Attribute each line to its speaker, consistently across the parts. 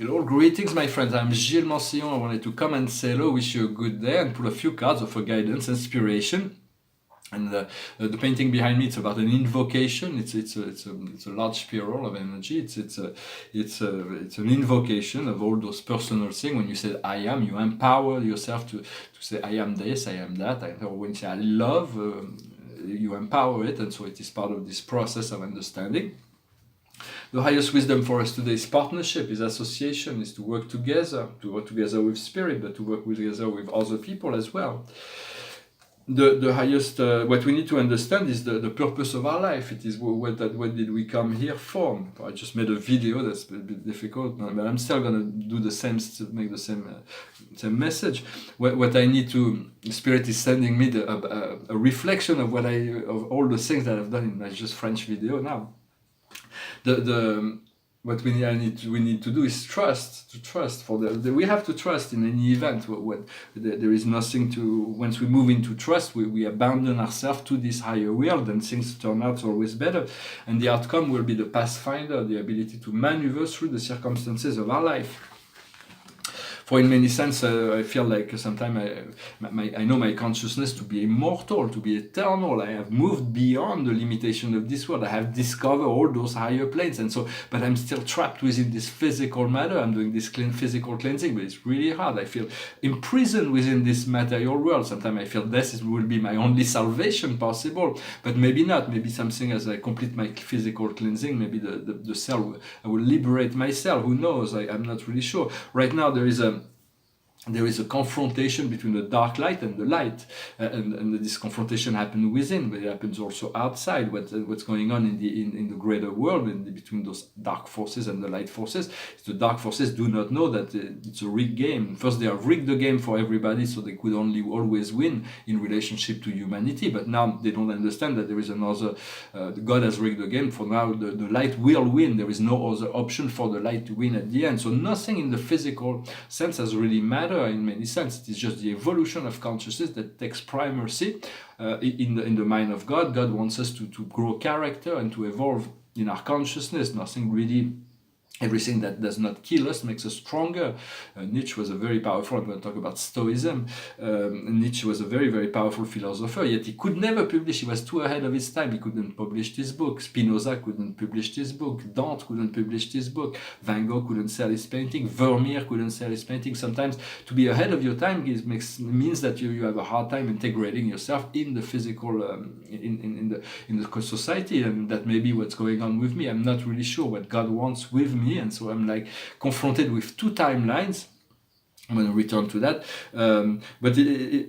Speaker 1: Hello, greetings, my friends. I'm Gilles Mancillon. I wanted to come and say hello, wish you a good day, and pull a few cards for guidance, inspiration. And the painting behind me, it's about an invocation. It's a large spiral of energy. It's an invocation of all those personal things. When you say I am, you empower yourself to say I am this, I am that. Or when you say I love, you empower it, and so it is part of this process of understanding. The highest wisdom for us today is partnership, is association, is to work together with spirit, but to work together with other people as well. The highest, what we need to understand is the purpose of our life. It is what did we come here for? I just made a video that's a bit difficult, but I'm still going to do the same, to make the same message. What I need to, Spirit is sending me a reflection of of all the things that I've done in my just French video now. What we need to do is trust. We have to trust in any event. There is nothing to. Once we move into trust, we abandon ourselves to this higher world, and things turn out always better. And the outcome will be the pathfinder, the ability to maneuver through the circumstances of our life. For in many sense, I feel like sometimes I know my consciousness to be immortal, to be eternal. I have moved beyond the limitation of this world. I have discovered all those higher planes, and so, but I'm still trapped within this physical matter. I'm doing this physical cleansing, but it's really hard. I feel imprisoned within this material world. Sometimes I feel this will be my only salvation possible, but maybe not. Maybe something as I complete my physical cleansing, maybe the cell, I will liberate myself. Who knows? I'm not really sure. Right now there is a confrontation between the dark light and the light, and this confrontation happens within, but it happens also outside. What's going on in the greater world, between those dark forces and the light forces? The dark forces do not know that it's a rigged game. First, they have rigged the game for everybody, so they could only always win in relationship to humanity. But now they don't understand that there is another. God has rigged the game. For now, the light will win. There is no other option for the light to win at the end. So nothing in the physical sense has really mattered. In many sense, it is just the evolution of consciousness that takes primacy in the mind of God. God wants us to grow character and to evolve in our consciousness. Nothing really. Everything that does not kill us makes us stronger. Nietzsche was a very powerful, I'm going to talk about Stoïsm. Nietzsche was a very, very powerful philosopher, yet he could never publish. He was too ahead of his time. He couldn't publish this book. Spinoza couldn't publish this book. Dante couldn't publish this book. Van Gogh couldn't sell his painting. Vermeer couldn't sell his painting. Sometimes to be ahead of your time means that you have a hard time integrating yourself in the physical, in the society, and that may be what's going on with me. I'm not really sure what God wants with me. And so I'm like confronted with two timelines. I'm going to return to that.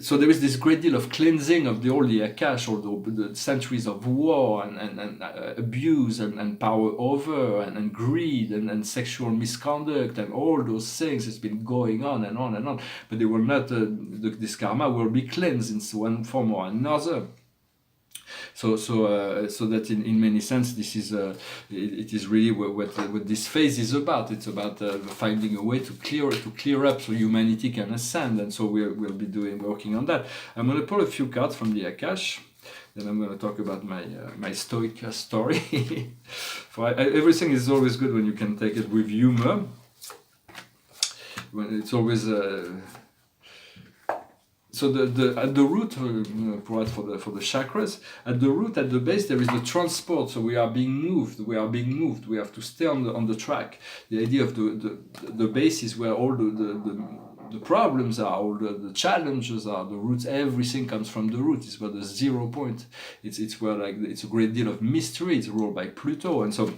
Speaker 1: So there is this great deal of cleansing of the Akash, or the centuries of war and abuse and power over and greed and sexual misconduct and all those things. It's been going on and on and on. But they will not, this karma will be cleansed in one form or another. So that in many sense, this is it is really what this phase is about. It's about finding a way to clear up so humanity can ascend, and so we'll be working on that. I'm going to pull a few cards from the Akash. Then I'm going to talk about my Stoic story. Everything is always good when you can take it with humor. When it's always. So at the root, for the chakras, at the root, at the base, there is the transport. So we are being moved. We have to stay on the track. The idea of the base is where all the problems are, all the challenges are. The roots, everything comes from the root. It's where the 0 point. It's where it's a great deal of mystery. It's ruled by Pluto, and so.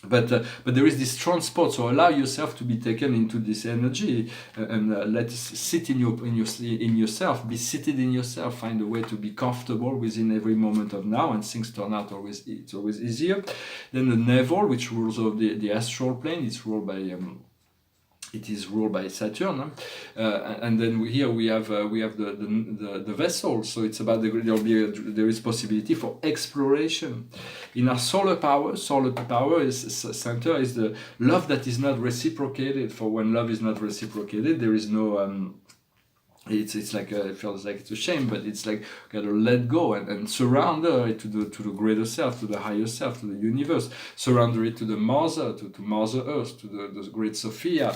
Speaker 1: But there is this transport, so allow yourself to be taken into this energy and let it sit in yourself. Be seated in yourself. Find a way to be comfortable within every moment of now, and things turn out it's always easier. Then the navel, which rules over the astral plane, it's ruled by. It is ruled by Saturn, and then here we have the vessel. So it's about there is possibility for exploration. In our solar power center is the love that is not reciprocated. For when love is not reciprocated, there is no it's like it feels like it's a shame, but it's like gotta let go and surrender it to the greater self, to the higher self, to the universe. Surrender it to the mother, to Mother Earth, to the great Sophia.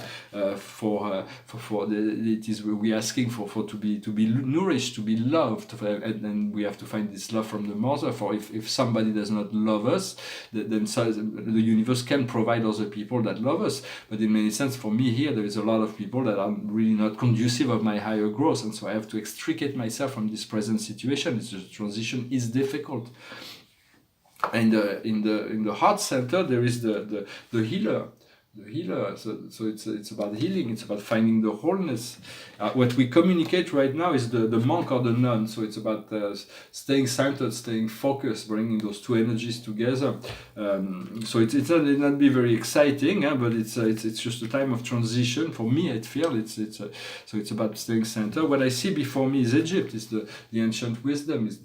Speaker 1: For it is we asking for to be nourished, to be loved, and then we have to find this love from the mother. For if somebody does not love us, then the universe can provide other people that love us. But in many sense, for me here, there is a lot of people that are really not conducive of my higher growth, and so I have to extricate myself from this present situation. The transition is difficult. And in the heart center, there is the healer. The healer, so it's about healing. It's about finding the wholeness. What we communicate right now is the monk or the nun. So it's about staying centered, staying focused, bringing those two energies together. So it not be very exciting, but it's just a time of transition for me. I feel so it's about staying centered. What I see before me is Egypt. Is the ancient wisdom. Is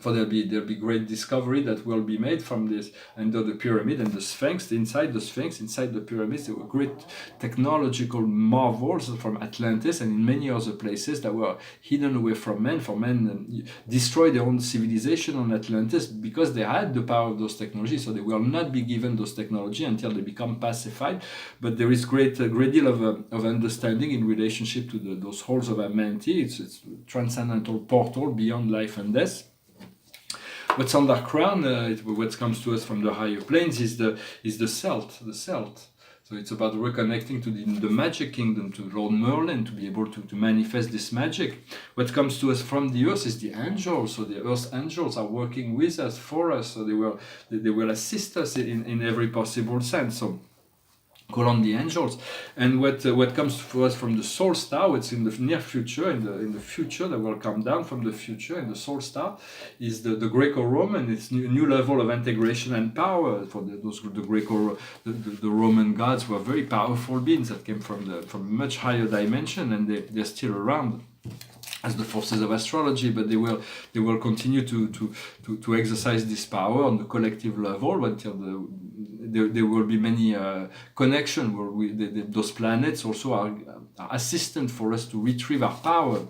Speaker 1: for there'll be great discovery that will be made from this under the pyramid and the Sphinx. Inside the pyramids, there were great technological marvels from Atlantis and in many other places that were hidden away from men. For men destroyed their own civilization on Atlantis because they had the power of those technologies. So they will not be given those technology until they become pacified. But there is great deal of understanding in relationship to those halls of Amenti. It's transcendental portal beyond life and death. What's underground, what comes to us from the higher planes is the Celt. So it's about reconnecting to the magic kingdom, to Lord Merlin, to be able to manifest this magic. What comes to us from the earth is the angels. So the earth angels are working with us, for us. So they will assist us in every possible sense. So call on the angels. And what comes for us from the soul star, what's in the near future, in the future that will come down from the future, and the soul star is the Greco-Roman. It's a new level of integration and power. For the Roman gods were very powerful beings that came from a much higher dimension, and they're still around as the forces of astrology, but they will continue to exercise this power on the collective level until there will be many connections where those planets also are assistant for us to retrieve our power.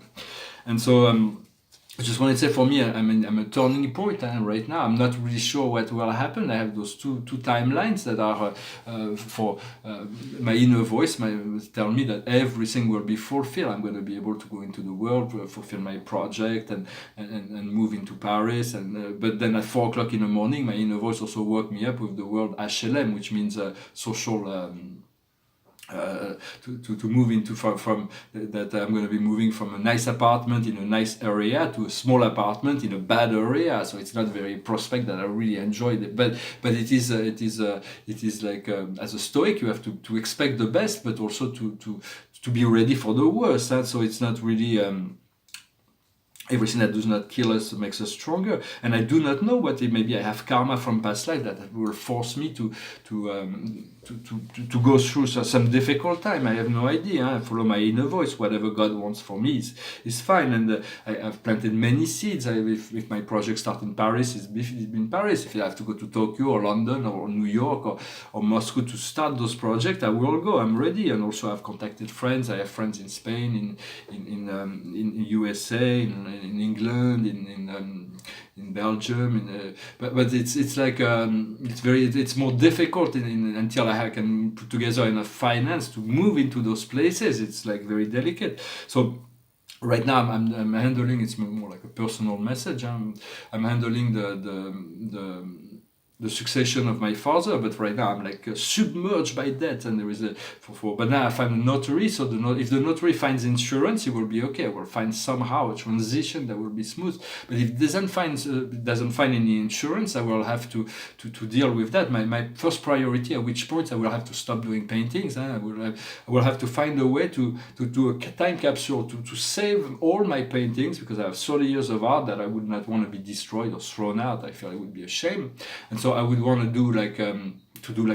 Speaker 1: And so I just want to say, for me, I'm a turning point right now. I'm not really sure what will happen. I have those two timelines that are for my inner voice tell me that everything will be fulfilled. I'm going to be able to go into the world, fulfill my project, and move into Paris. But then at 4 o'clock in the morning, my inner voice also woke me up with the word HLM, which means social. To move into from that I'm going to be moving from a nice apartment in a nice area to a small apartment in a bad area. So it's not very prospect that I really enjoyed it, but it is like as a Stoic you have to expect the best, but also to be ready for the worst. So it's not really everything that does not kill us makes us stronger. And I do not know what maybe I have karma from past life that will force me to go through some difficult time. I have no idea. I follow my inner voice. Whatever God wants for me is fine. And I've planted many seeds. If my project starts in Paris, it's been Paris. If I have to go to Tokyo or London or New York or Moscow to start those projects, I will go. I'm ready. And also I've contacted friends. I have friends in Spain, in USA, in England, in Belgium, but it's like it's more difficult until I can put together enough finance to move into those places. It's like very delicate. So right now I'm handling, it's more like a personal message. I'm handling the succession of my father, but right now I'm like submerged by debt, and there is but now I find a notary, so if the notary finds insurance, it will be okay. I will find somehow a transition that will be smooth. But if it doesn't find any insurance, I will have to deal with that. My first priority, at which point I will have to stop doing paintings. I will have to find a way to do a time capsule to save all my paintings, because I have 30 years of art that I would not want to be destroyed or thrown out. I feel it would be a shame. And so I would want to do like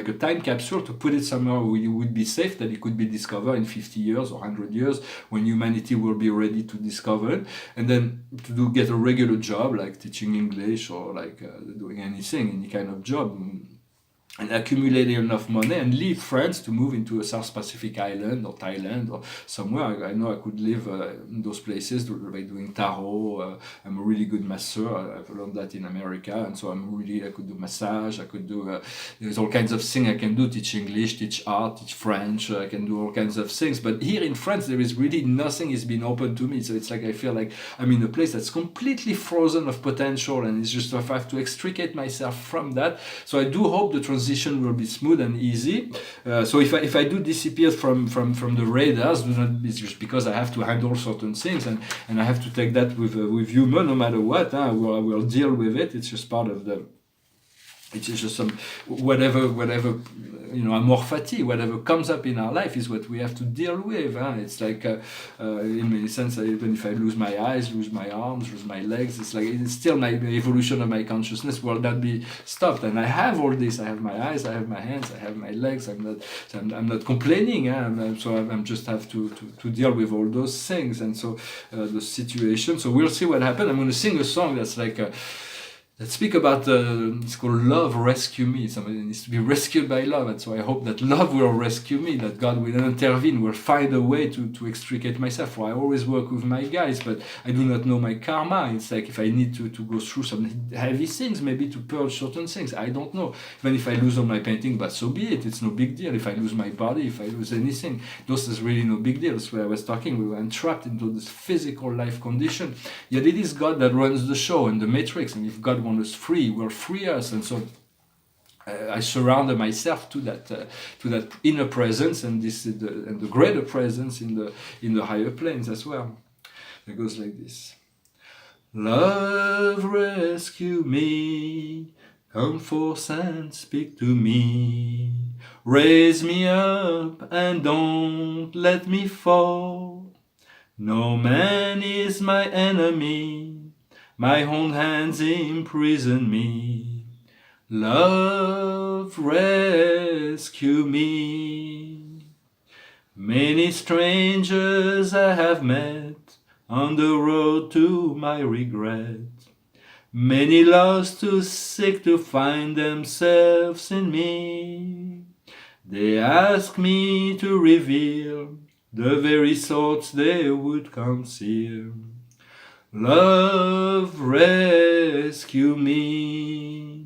Speaker 1: a time capsule, to put it somewhere where it would be safe, that it could be discovered in 50 years or 100 years when humanity will be ready to discover it, and then to get a regular job like teaching English or like doing any kind of job. and accumulate enough money and leave France to move into a South Pacific island or Thailand or somewhere. I know I could live in those places by doing tarot. I'm a really good masseur. I've learned that in America, and so I could do massage. I could do there's all kinds of things I can do. Teach English, teach art, teach French. I can do all kinds of things. But here in France, there is really nothing is being open to me. So it's like I feel like I'm in a place that's completely frozen of potential, and it's just I have to extricate myself from that. So I do hope the transition will be smooth and easy. So if I do disappear from the radars, it's just because I have to handle certain things, and I have to take that with humor no matter what. I will deal with it. It's just part of the. It's just some whatever amor fati, whatever comes up in our life is what we have to deal with. It's like in many sense, even if I lose my eyes, lose my arms, lose my legs, it's like it's still my evolution of my consciousness will not be stopped. And I have all this. I have my eyes, I have my hands, I have my legs. I'm not complaining. I'm just have to deal with all those things, and so the situation. So we'll see what happens. I'm going to sing a song that's like. Let's speak about, it's called Love Rescue Me. Somebody needs to be rescued by love. And so I hope that love will rescue me, that God will intervene, will find a way to extricate myself. For I always work with my guys, but I do not know my karma. It's like if I need to go through some heavy things, maybe to purge certain things. I don't know. Even if I lose all my painting, but so be it. It's no big deal. If I lose my body, if I lose anything, this is really no big deal. That's where I was talking. We were entrapped into this physical life condition. Yet it is God that runs the show and the matrix. And if God us free, will free us, and so I surrounded myself to that inner presence, and the greater presence in the higher planes as well. It goes like this: Love rescue me, come forth and speak to me, raise me up and don't let me fall. No man is my enemy. My own hands imprison me. Love rescue me. Many strangers I have met on the road to my regret. Many lost to seek to find themselves in me. They ask me to reveal the very thoughts they would conceal. Love rescue me.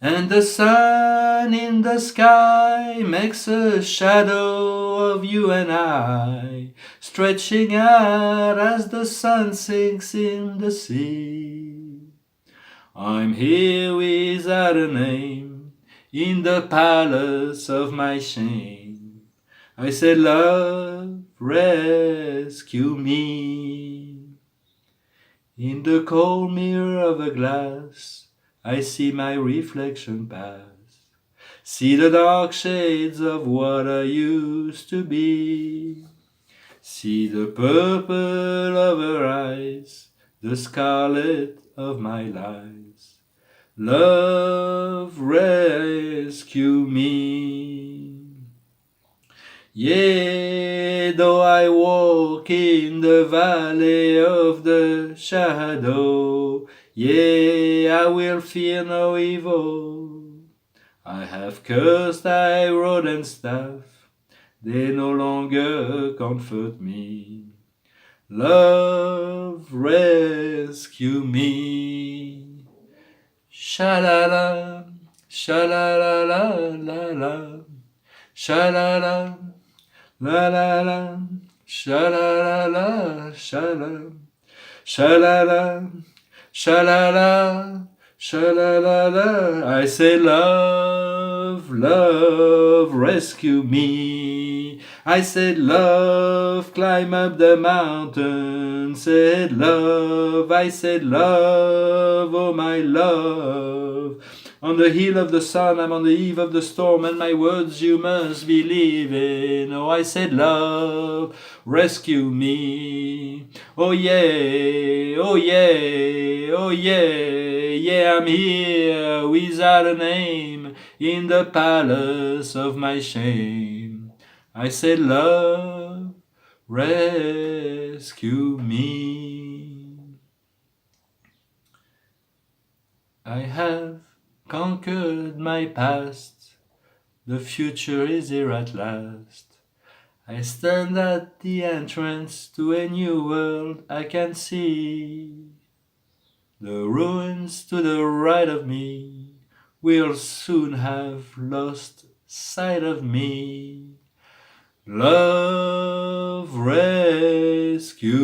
Speaker 1: And the sun in the sky makes a shadow of you and I, stretching out as the sun sinks in the sea. I'm here without a name, in the palace of my shame. I said, love rescue me. In the cold mirror of a glass, I see my reflection pass. See the dark shades of what I used to be. See the purple of her eyes, the scarlet of my lies. Love rescue me. Yea, though I walk in the valley of the shadow, yea, I will fear no evil. I have cursed thy rod and staff, they no longer comfort me. Love rescue me. Sha-la-la, sha-la-la-la-la-la, sha-la-la. La la la, sha la la la, sha la, sha la la, sha la la, sha la la la. I say love, love, rescue me. I said love, climb up the mountain. Said love, I said love, oh my love. On the hill of the sun, I'm on the eve of the storm, and my words you must believe in. Oh, I said love, rescue me. Oh yeah, oh yeah, oh yeah, yeah, I'm here without a name in the palace of my shame. I said love, rescue me. I have conquered my past. The future is here at last. I stand at the entrance to a new world I can see. The ruins to the right of me will soon have lost sight of me. Love rescue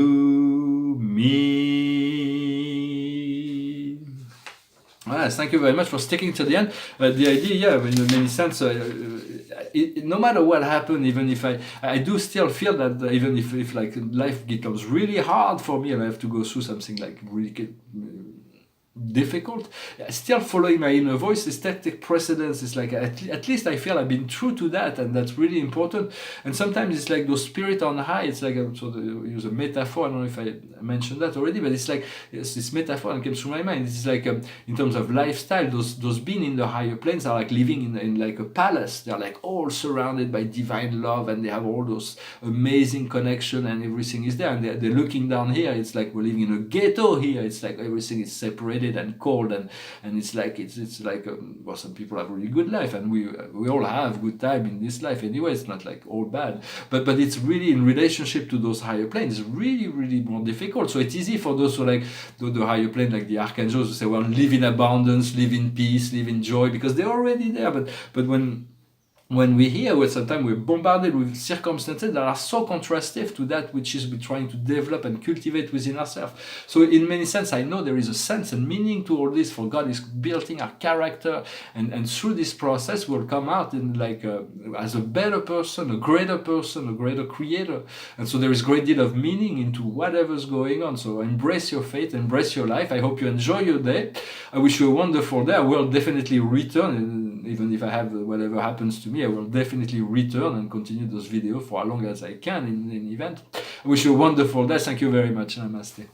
Speaker 1: me. Yes, thank you very much for sticking to the end. The idea, yeah, in many sense, no matter what happened, even if I do still feel that even if like life becomes really hard for me and I have to go through something like really difficult, still following my inner voice is that take precedence. It's like at least I feel I've been true to that, and that's really important. And sometimes it's like those spirit on high. It's like use a metaphor. I don't know if I mentioned that already, but it's like this metaphor that came through my mind. It's like in terms of lifestyle, those being in the higher planes are like living in like a palace. They're like all surrounded by divine love, and they have all those amazing connection, and everything is there. And they're looking down here. It's like we're living in a ghetto here. It's like everything is separated and cold, and it's like well, some people have a really good life, and we all have good time in this life anyway. It's not like all bad, but it's really in relationship to those higher planes, it's really more difficult. So it's easy for those who like the higher plane, like the archangels, who say, well, live in abundance, live in peace, live in joy, because they're already there. But when we hear, well, sometimes we're bombarded with circumstances that are so contrastive to that which is we're trying to develop and cultivate within ourselves. So in many sense, I know there is a sense and meaning to all this, for God is building our character, and through this process we'll come out in like as a better person, a greater creator. And so there is a great deal of meaning into whatever's going on. So embrace your faith, embrace your life. I hope you enjoy your day. I wish you a wonderful day. I will definitely return, and even if I have whatever happens to me, I will definitely return and continue those videos for as long as I can in an event. I wish you a wonderful day. Thank you very much. Namaste.